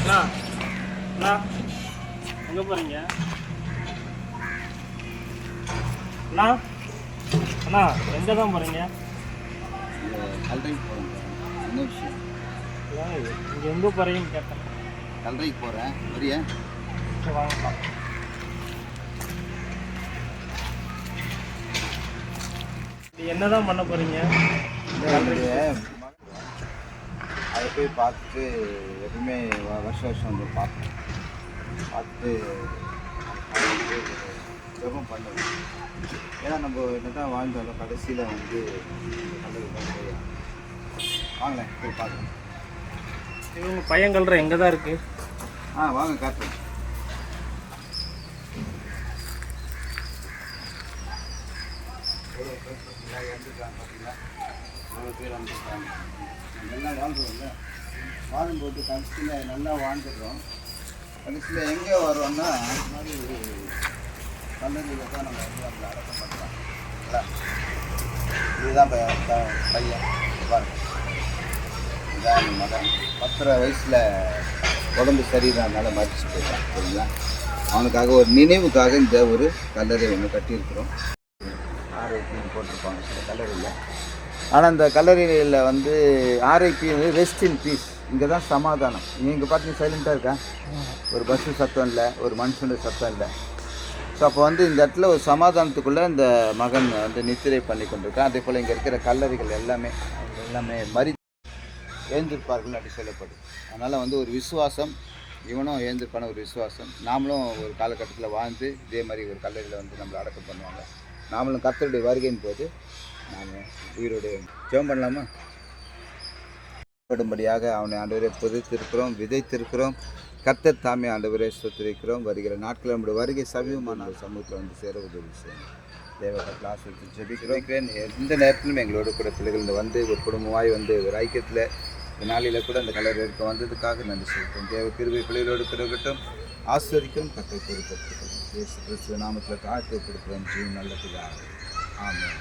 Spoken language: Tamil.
அண்ணா அண்ணா எங்கே போகிறீங்க அண்ணா? அண்ணா எங்கே தான் போகிறீங்க? கல்லறைக்கு போகிறேன். என்ன விஷயம்? இங்கே எங்கே போகிறீங்கன்னு கேட்டேன். கல்லறைக்கு போகிறேன். வரியா? வாங்கலாம். என்ன தான் பண்ண போகிறீங்க? அதை போய் பார்த்துட்டு எப்பவுமே வருஷம் வந்து பார்ப்பேன். பார்த்துட்டு ஜெபம் பண்ணுவேன். ஏன்னா நம்ம என்ன தான் வாழ்ந்தாலும் கடைசியில் வந்து கல்லறை தான் போய் வாங்கலேன் போய் பார்க்கலாம். இவங்க பையன் கல்ற எங்கே தான் இருக்குது? வாங்க காட்டுறேன். இறந்துருக்காங்க பார்த்தீங்களா? எவ்வளோ பேர் வந்துருக்காங்க. நல்லா வாழ்கிறோம்ல, வாழும்போது கடைசியில் நல்லா வாழ்ந்துடுறோம். கடைசியில் எங்கே வரோம்னா அது மாதிரி ஒரு கல்லறையில் தான் நம்ம வந்து நம்மளை அடக்கம் பண்ணுறோம். இதுதான் பையன் பாருங்க. இதான் மகன் 10 வயசில் உடம்பு சரியில்லாதனால மறிச்சு போயிட்டான். சரிங்களா? அவனுக்காக ஒரு நினைவுக்காக இந்த ஒரு கல்லறை ஒன்று கட்டியிருக்கிறோம். ஆர்ஐபின்னு போட்டிருப்பாங்க சில கல்லறையில். ஆனால் அந்த கல்லறையில் வந்து ஆர்ஐபி வந்து ரெஸ்ட் இன் பீஸ். இங்கே தான் சமாதானம். இங்கே பார்த்தீங்கன்னா சைலண்ட்டாக இருக்கா? ஒரு பஸ்ஸு சத்தம் இல்லை, ஒரு மனுஷனோட சத்தம் இல்லை. ஸோ அப்போ வந்து இந்த இடத்துல ஒரு சமாதானத்துக்குள்ளே இந்த மகன் வந்து நித்திரை பண்ணி கொண்டிருக்கான். அதே போல் இங்கே இருக்கிற கல்லறைகள் எல்லாமே எழுந்திருப்பார்கள் அப்படி சொல்லப்படுது. அதனால் வந்து ஒரு விசுவாசம், இவனும் எழுந்திருப்பான ஒரு விசுவாசம். நாமளும் ஒரு காலகட்டத்தில் வாழ்ந்து இதே மாதிரி ஒரு கல்லறையில் வந்து நம்மளை அடக்கம் பண்ணுவாங்க. நாமளும் கர்த்தருடைய வருகையின் போது நாம் உயிரோடு ஜெபம் பண்ணலாமா? படும்படியாக அவனை ஆண்டவரை புதைத்திருக்கிறோம், விதைத்திருக்கிறோம். கர்த்தர் தாமே ஆண்டவரை சொத்திருக்கிறோம். வருகிற நாட்கள் நம்முடைய வருகை சமீபமான சமூகத்தில் வந்து சேர உதவி செய்யணும். தேவகத்தில் ஆசிரியத்தை ஜெபிக்கிறேன். எந்த நேரத்திலும் எங்களோட கூட பிள்ளைகள் வந்து ஒரு குடும்பமாய் வந்து ஒரு ஐக்கியத்தில் இந்த நாளில் கூட அந்த கல்லறை இருக்க வந்ததுக்காக நன்றி செலுத்தும். தேவ கிருபை பிள்ளைகளோடு இருக்கட்டும். ஆசிரியக்கும் கத்தை பொறுப்பெடுத்துக்கணும். இயேசு கிறிஸ்துவ நாமத்தில் தாழ்த்து கொடுக்குறோம். ஜீவன் நல்லதுதான். ஆமென்.